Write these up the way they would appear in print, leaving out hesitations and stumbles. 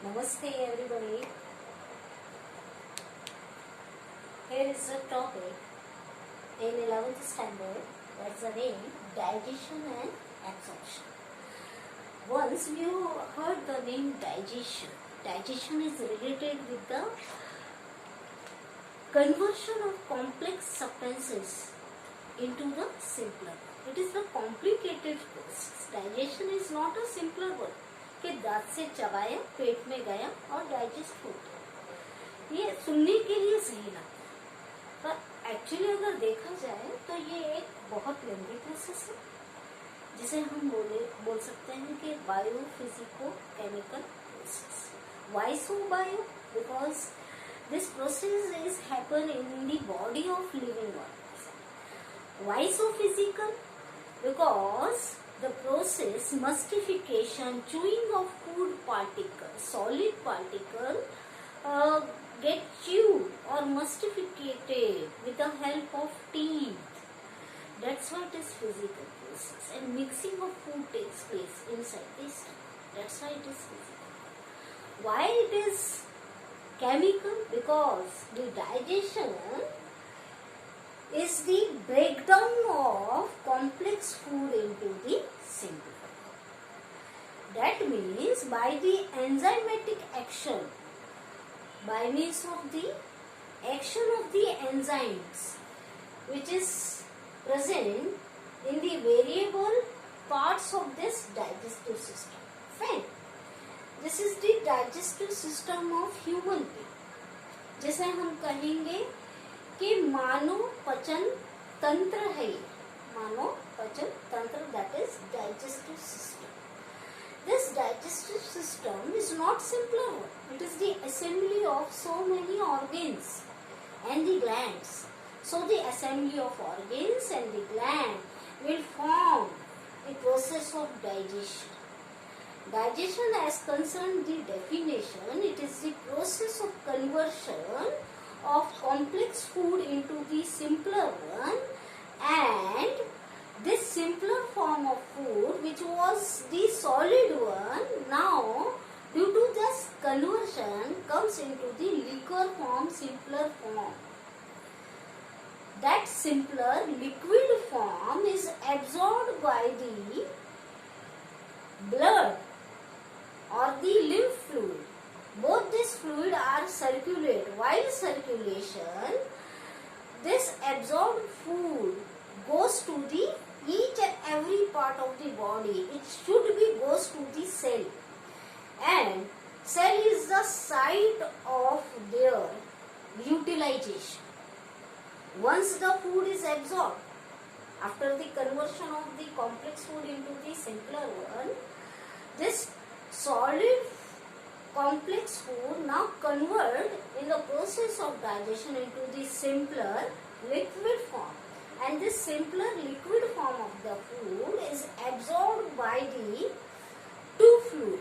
Namaste everybody. Here is the topic in 11th standard. That's the name, digestion and absorption. Once you heard the name digestion. Digestion is related with the conversion of complex substances into the simpler. It is a complicated process. Digestion is not a simpler one कि दांत से चबाया पेट में गया और digest हो गया. ये सुनने के लिए सही लगता है पर एक्चुअली अगर देखा जाए तो ये एक बहुत लंबी प्रोसेस है जिसे हम बोल सकते हैं कि bio physico chemical process. Why so bio? Because this process is happen in the body of living organs. Why so physical? because the process mustification, chewing of food particles, solid particle get chewed or mustificated with the help of teeth. That's why it is physical process. And mixing of food takes place inside this. That's why it is physical. Why it is chemical? Because the digestion is the breakdown of complex food into the simple. That means by the enzymatic action, by means of the action of the enzymes which is present in the variable parts of this digestive system. Fine. This is the digestive system of human being. जैसे हम कहेंगे कि मानव पचन तंत्र है. मानव पचन तंत्र, that is digestive system. This digestive system is not simpler one. It is the assembly of so many organs and the glands. So the assembly of organs and the gland will form the process of digestion. Digestion as concerned the definition, it is the process of conversion of complex food into the simpler one, and this simpler form of food which was the solid one now due to this conversion comes into the liquor form, simpler form. That simpler liquid form is absorbed by the blood or the lymph fluid. Both this fluid are circulate. While circulation, this absorbed food goes to the each and every part of the body. It should be goes to the cell, and cell is the site of their utilization. Once the food is absorbed, after the conversion of the complex food into the simpler one, this solid complex food now convert in the process of digestion into the simpler liquid form, and this simpler liquid form of the food is absorbed by the two fluid,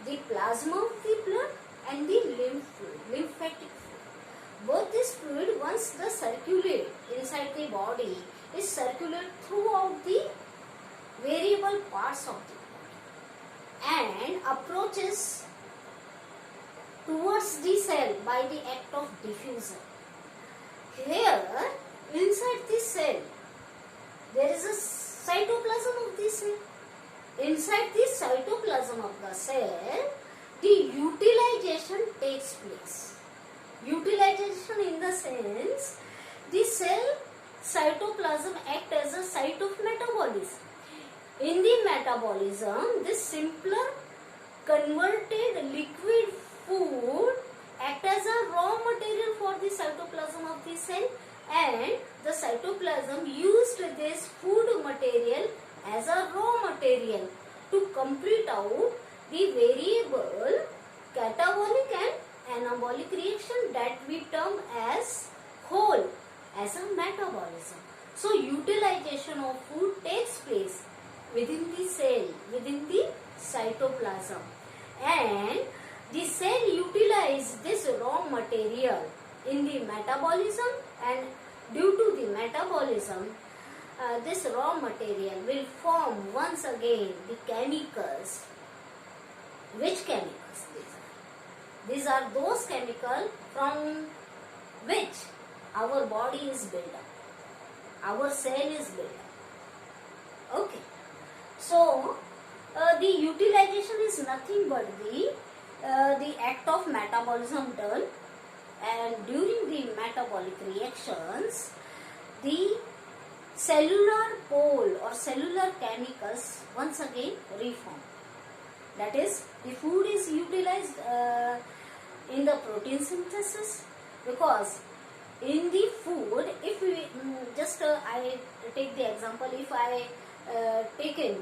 the plasma of the blood and the lymph fluid, lymphatic fluid. Both this fluid, once the circulate inside the body, is circulate throughout the variable parts of the and approaches towards the cell by the act of diffusion. Here, inside the cell, there is a cytoplasm of the cell. Inside the cytoplasm of the cell, the utilization takes place. Utilization in the sense, the cell cytoplasm act as a site of metabolism. In the metabolism, this simpler converted liquid food act as a raw material for the cytoplasm of the cell, and the cytoplasm used this food material as a raw material to complete out the variable catabolic and anabolic reaction that we term as whole as a metabolism. So utilization of food takes place within the cell, within the cytoplasm, and the cell utilize this raw material in the metabolism, and due to the metabolism this raw material will form once again the chemicals Which chemicals these are? These are those chemicals from which our body is built up, our cell is built up. Okay. So the utilization is nothing but the act of metabolism done, and during the metabolic reactions, the cellular pole or cellular chemicals once again reform. That is, the food is utilized in the protein synthesis, because in the food, if we I take the example, if I taken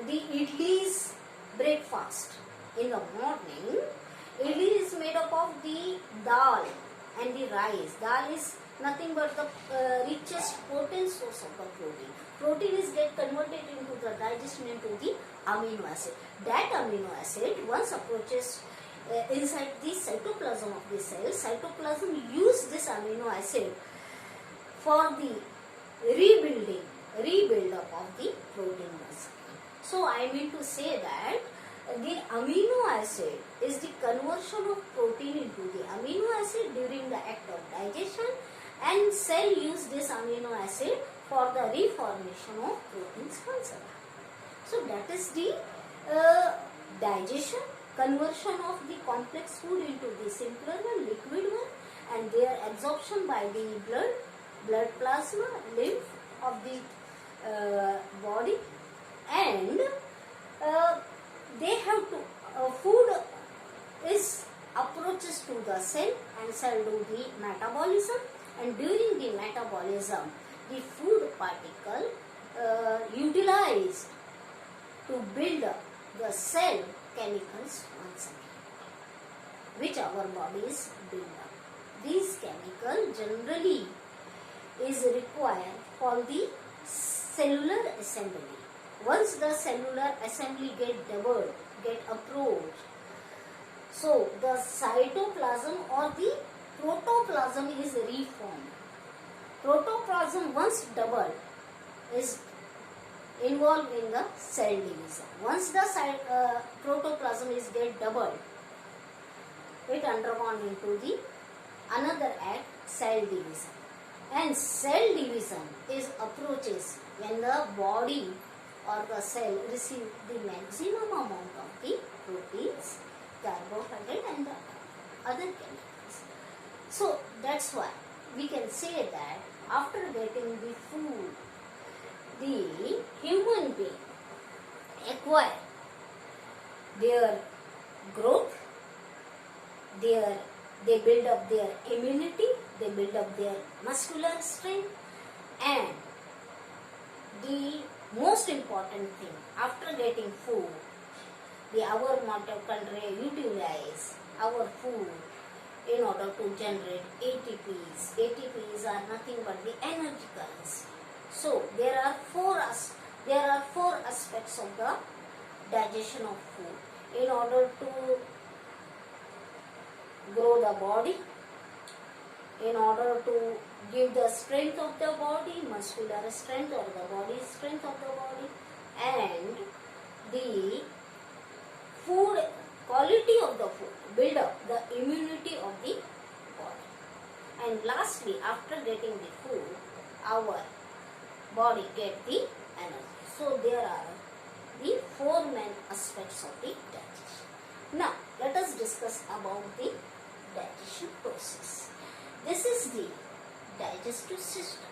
the idli's breakfast in the morning, idli is made up of the dal and the rice. Dal is nothing but the richest potent source of the protein. Protein is get converted into the digestion into the amino acid. That amino acid once approaches inside the cytoplasm of the cell, cytoplasm use this amino acid for the rebuild up of the protein muscle. So I mean to say that the amino acid is the conversion of protein into the amino acid during the act of digestion, and cell use this amino acid for the reformation of proteins muscle. So that is the digestion, conversion of the complex food into the simpler one, liquid one, and their absorption by the blood plasma, lymph of the body, and they have to food is approaches to the cell, and cell do the metabolism, and during the metabolism the food particle utilized to build up the cell chemicals once again, which our bodies build up. These chemicals generally is required for the cellular assembly. Once the cellular assembly get approached, so the cytoplasm or the protoplasm is reformed. Protoplasm once doubled is involved in the cell division. Once the protoplasm is get doubled, it undergone into the another act, cell division. And cell division is approaches when the body or the cell receive the maximum amount of the proteins, carbohydrate, and the other chemicals. So that's why we can say that after getting the food, the human being acquire their growth, they build up their immunity, they build up their muscular strength, and the most important thing, after getting food, our mitochondria utilize our food in order to generate ATPs. ATPs are nothing but the energy currency. So there are four aspects of the digestion of food. In order to grow the body, in order to give the strength of the body, muscular strength or the body strength of the body, and the food, quality of the food, build up the immunity of the body. And lastly, after getting the food, our body get the energy. So there are the four main aspects of the digestion. Now let us discuss about the digestion process. This is the digestive system.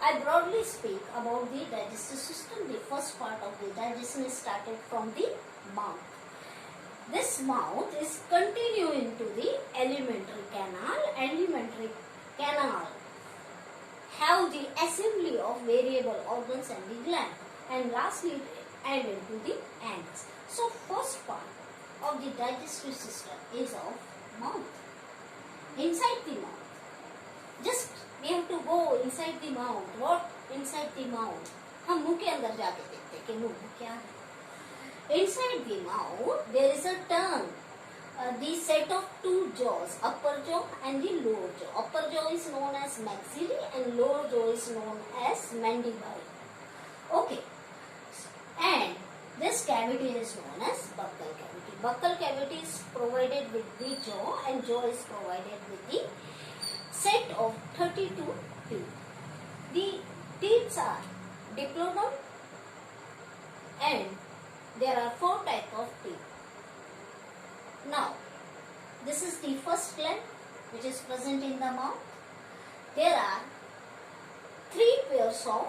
I broadly speak about the digestive system. The first part of the digestion is started from the mouth. This mouth is continuing to the alimentary canal. Alimentary canal have the assembly of variable organs and the gland, and lastly added to the anus. So first part of the digestive system is of mouth. Inside the mouth, just we have to go inside the mouth. What inside the mouth? हम मुंह के अंदर जाके देखते कि मुंह क्या है. Inside the mouth there is a tongue, the set of two jaws, upper jaw and the lower jaw. Upper jaw is known as maxilla and lower jaw is known as mandible. Okay, and This cavity is known as buccal cavity. Buccal cavity is provided with the jaw, and jaw is provided with the set of 32 teeth. The teeth are diplodon, and there are 4 types of teeth. Now, this is the first gland which is present in the mouth. There are 3 pairs of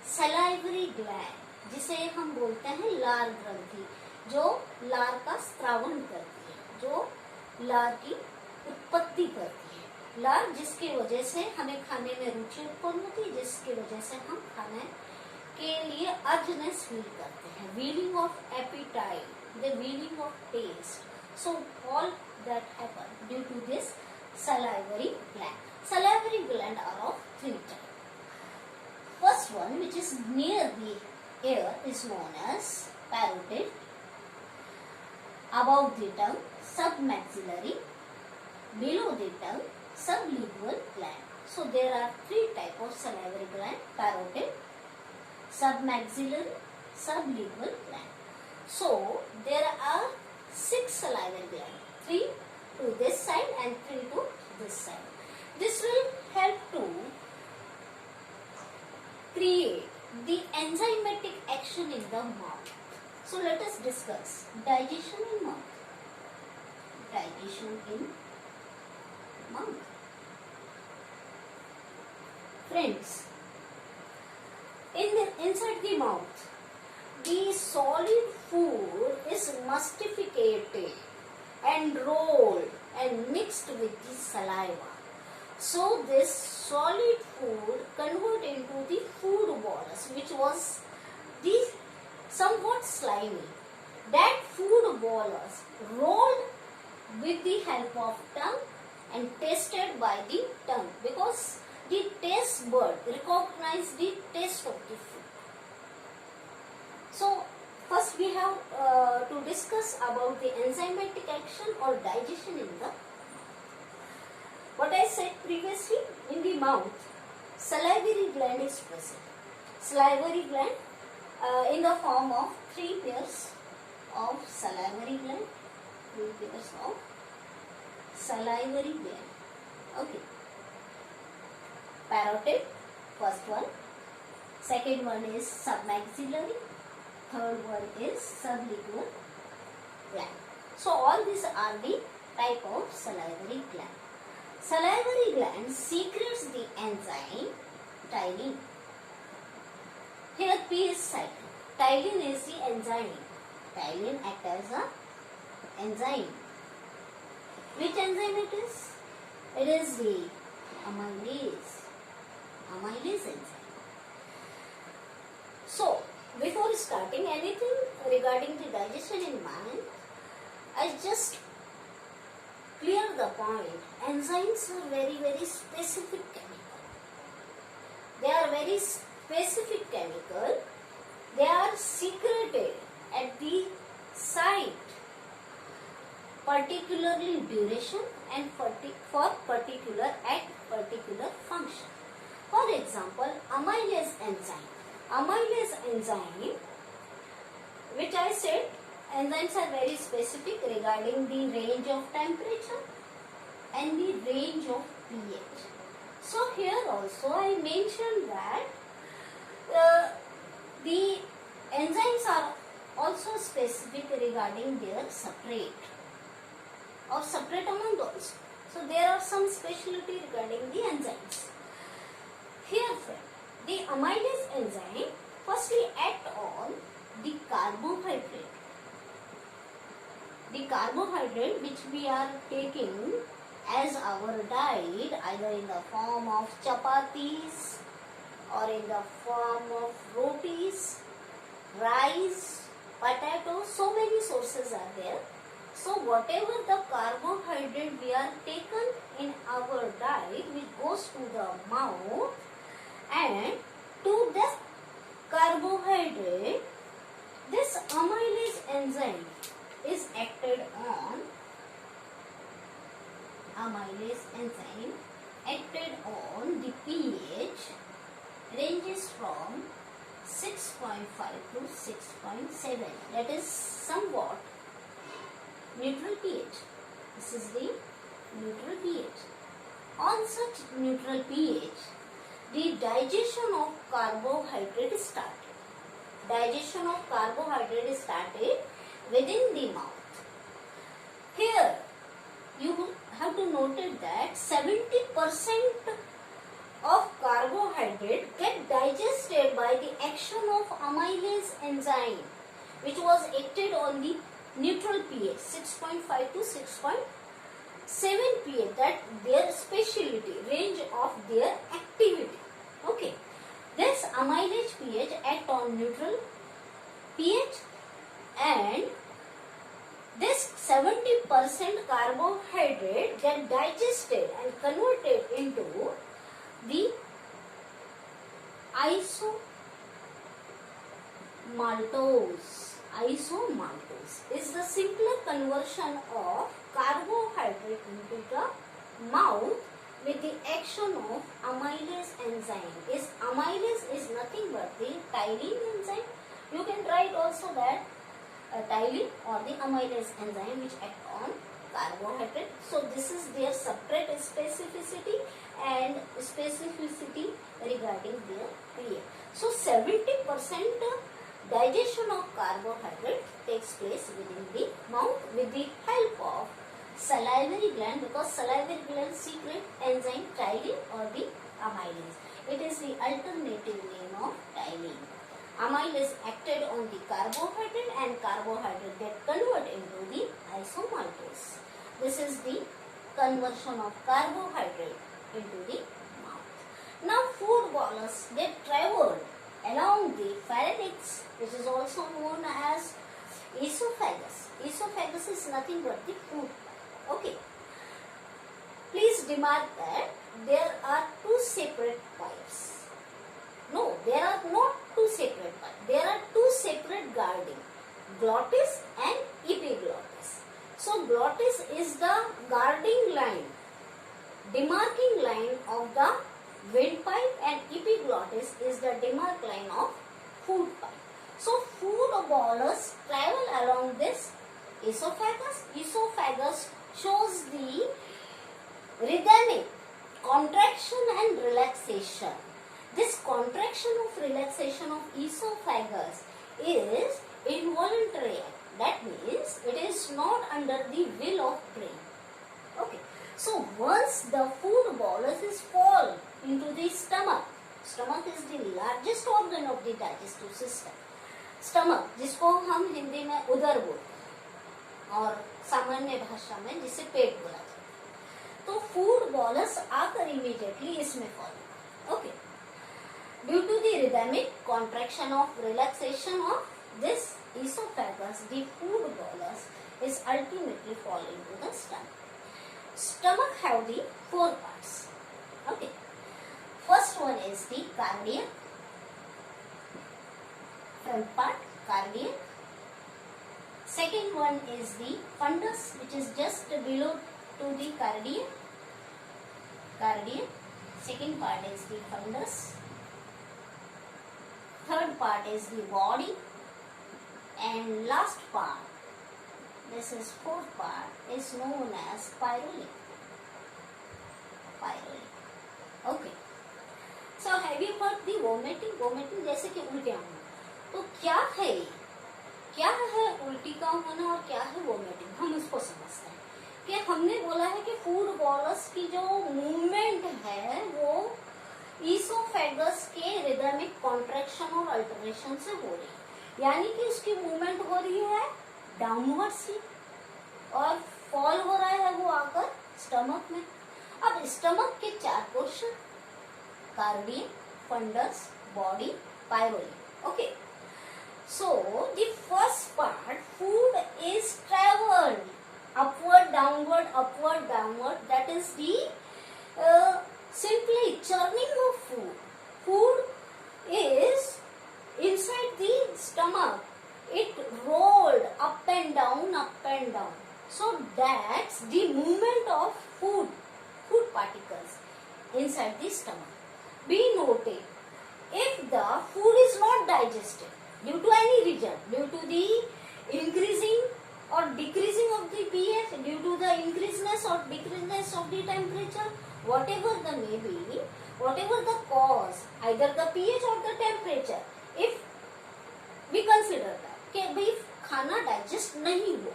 salivary gland, जिसे हम बोलते हैं लार ग्रंथि, जो लार का स्रावन करती है, जो लार की उत्पत्ति करती है। लार जिसकी वजह से हमें खाने में रुचि उत्पन्न होती है, जिसकी वजह से हम खाने के लिए अर्जनेस फील करते हैं, wheeling of appetite, the wheeling of taste. So all that happen due to this salivary gland. Salivary gland are of 3 types. First one, which is near the ear, is known as parotid. Above the tongue, submaxillary. Below the tongue, sublingual gland. So there are 3 types of salivary gland: parotid, submaxillary, sublingual gland. So there are 6 salivary glands, 3 to this side and 3 to this side. This will help to create the enzymatic action in the mouth. So let us discuss digestion in mouth. Digestion in mouth. Friends, inside the mouth, the solid food is masticated and rolled and mixed with the saliva. So this solid food convert into the food bolus, which was the somewhat slimy. That food bolus rolled with the help of tongue and tasted by the tongue, because the taste bud recognize the taste of the food. So first we have to discuss about the enzymatic action or digestion in the. What I said previously, in the mouth, salivary gland is present. Salivary gland in the form of 3 pairs of salivary gland. 3 pairs of salivary gland. Okay. Parotid, first one. Second one is submaxillary. Third one is sublingual gland. So all these are the type of salivary gland. Salivary gland secretes the enzyme ptyalin. Here P is silent. Ptyalin is the enzyme. Ptyalin acts as a enzyme. Which enzyme it is? It is the amylase. Amylase enzyme. So before starting anything regarding the digestion in man, I just clear the point. Enzymes are very specific chemical. They are very specific chemical. They are secreted at the site, particularly duration and for particular at particular function. For example, amylase enzyme. Amylase enzyme, which I said, enzymes are very specific regarding the range of temperature and the range of pH. So here also I mentioned that the enzymes are also specific regarding their separate or separate amount also. So there are some specialty regarding the enzymes. Here the amylase enzyme firstly act on the carbohydrate. The carbohydrate which we are taking as our diet, either in the form of chapatis or in the form of rotis, rice, potatoes, so many sources are there. So whatever the carbohydrate we are taken in our diet, which goes to the mouth, and to this carbohydrate, this amylase enzyme is acted on. Amylase enzyme acted on the pH ranges from 6.5 to 6.7. That is somewhat neutral pH. This is the neutral pH. On such neutral pH, the digestion of carbohydrate is started. Digestion of carbohydrate is started within the mouth. Here, you have to note that 70% of carbohydrate get digested by the action of amylase enzyme, which was acted on the neutral pH 6.5 to 6.7 pH. That their speciality, range of their activity. Okay, this amylase pH act on neutral pH, and this 70% carbohydrate get digested and converted into the isomaltose. Isomaltose is the simpler conversion of carbohydrate into the mouth with the action of amylase enzyme. Amylase is nothing but the ptyaline enzyme. You can write also that ptyaline or the amylase enzyme which act on carbohydrate. So this is their separate specificity and specificity regarding their pH. So 70% digestion of carbohydrate takes place within the mouth with the help of salivary gland, because salivary gland secrete enzyme ptyaline or the amylase. It is the alternative name of ptyaline. Amylase acted on the carbohydrate and carbohydrate get converted into the isomaltose. This is the conversion of carbohydrate into the mouth. Now food bolus get traveled along the pharynx, which is also known as esophagus. Esophagus is nothing but the food pipe. Okay. Please remark that there are two separate pipes. No, there are not two separate pipes. There are two separate guarding, glottis and epiglottis. So glottis is the guarding line, demarking line of the windpipe, and epiglottis is the demarc line of food pipe. So food bolus travel along this esophagus. Esophagus shows the rhythmic contraction and relaxation. This contraction of relaxation of esophagus is involuntary. That means it is not under the will of brain. Okay. So once the food bolus is fall into the stomach, stomach is the largest organ of the digestive system. Stomach, जिसको हम हिंदी में उदर बोलते हैं और सामान्य भाषा में जिसे पेट बोला जाता है, तो फूड बॉलस आकर इमीडिएटली इसमें follow. Okay, due to the rhythmic contraction of relaxation of this esophagus, the food bolus is ultimately fall into the stomach. Stomach have the four parts. Okay, first one is the cardiac. Front part, cardiac. Second one is the fundus, which is just below to the cardiac. Second part is the fundus. Third part is the body. And last part, this is fourth part, is known as pyroli. Okay. So have you heard the vomiting? Vomiting जैसे कि उल्टियाँ होना. तो क्या है उल्टी का होना और क्या है वोमिटिंग, हम इसको समझते हैं. कि हमने बोला है कि फूड बॉलस की जो मूवमेंट है वो ईसोफेगस के रिदमिक कॉन्ट्रैक्शन और अल्टरेशन से हो रही है, यानी कि उसकी मूवमेंट हो रही है डाउनवर्ड सी और फॉल हो रहा है वो आकर स्टमक में. अब स्टमक के चार portion, cardiac, fundus, body, pylori. Okay, so the first part, food is travelled upward downward, that is the simply churning of food. Food is inside the stomach, it rolled up and down. So that's the movement of food particles inside the stomach. Be noted if the food is not digested due to any reason, due to the increasing or decreasing of the pH, due to the increaseness or decreaseness of the temperature, whatever the may be, whatever the cause, either the pH or the temperature, if we consider that कि भाई खाना digest नहीं हुआ,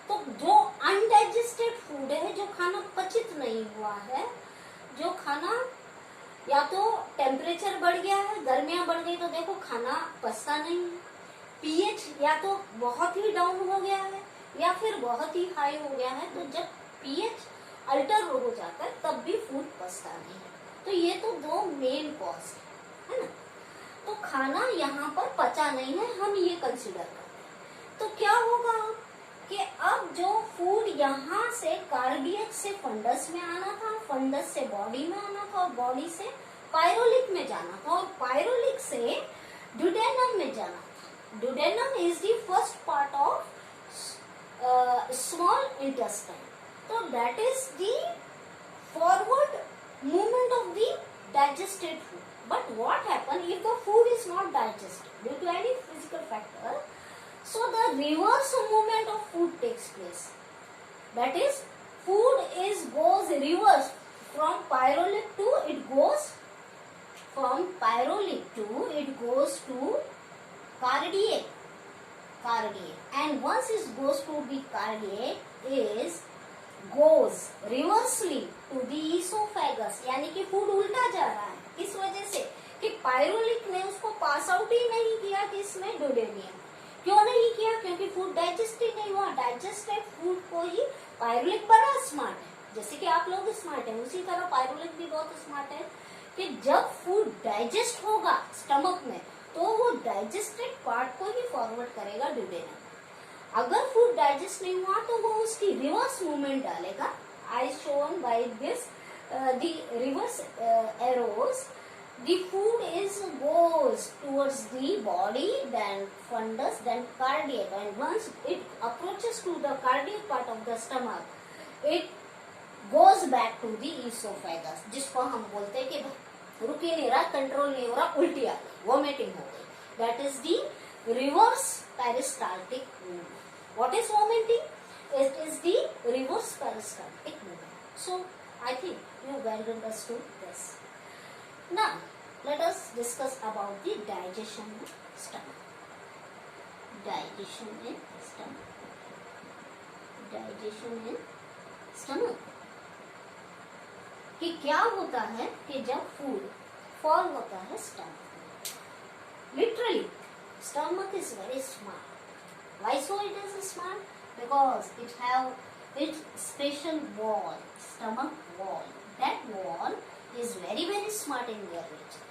तो जो undigested food है, जो खाना पचित नहीं हुआ है, जो खाना या तो टेम्परेचर बढ़ गया है, गर्मियां बढ़ गई तो देखो खाना पचता नहीं है, पीएच या तो बहुत ही डाउन हो गया है या फिर बहुत ही हाई हो गया है, तो जब पीएच अल्टर हो जाता है तब भी फूड पचता नहीं है। तो ये तो दो मेन कॉज है ना। तो खाना यहाँ पर पचा नहीं है, हम ये कंसिडर करते हैं। तो क्या होगा कि अब जो फूड यहाँ से कार्डियक से फंडस में आना था, फंडस से बॉडी में आना था और बॉडी से पायरोलिक में जाना था और पायरोलिक से ड्यूडेनम में जाना था। Duodenum is the first part of small intestine. तो that is the forward movement of the digested food. But what happens if the food is not digested due to any physical factor? So the reverse movement of food takes place. That is, food goes reverse from pyrolytic to it goes to cardiac. And once it goes to the cardiac, goes reversely to the esophagus, यानी कि food उल्टा जा रहा है। इस वजह से कि पायरोलिक ने उसको पास आउट ही नहीं किया कि इसमें डुडेनियम। क्यों नहीं किया? क्योंकि फूड डाइजेस्ट ही नहीं हुआ। डाइजेस्टेड फूड को ही पायरोलिक बड़ा स्मार्ट है, जैसे कि आप लोग स्मार्ट हैं, उसी तरह पायरोलिक भी बहुत स्मार्ट है कि जब फूड डाइजेस्ट होगा स्टमक में तो वो डाइजेस्टेड पार्ट को ही फॉरवर्ड करेगा डुडेनियम। अगर फूड डाइजेस्ट नहीं हुआ तो वो उसकी रिवर्स मूवमेंट डालेगा। I shown by this the reverse arrows, the food is goes towards the body, then fundus, then cardiac, and once it approaches to the cardiac part of the stomach, it goes back to the oesophagus, जिसको हम बोलते हैं कि रुक ही नहीं रहा, control नहीं हो रहा, उल्टी आ गई, वोमिटिंग हो गई। That is the reverse peristaltic movement. What is vomiting? It is the reverse peristaltic movement. So, I think you well understood this. Now, let us discuss about the digestion in stomach. Digestion in stomach. Digestion in stomach. कि क्या होता है कि जब food fall होता है stomach, literally stomach is very smart. Why so it is smart? Because it have its special wall, stomach wall. That wall is very smart in their nature.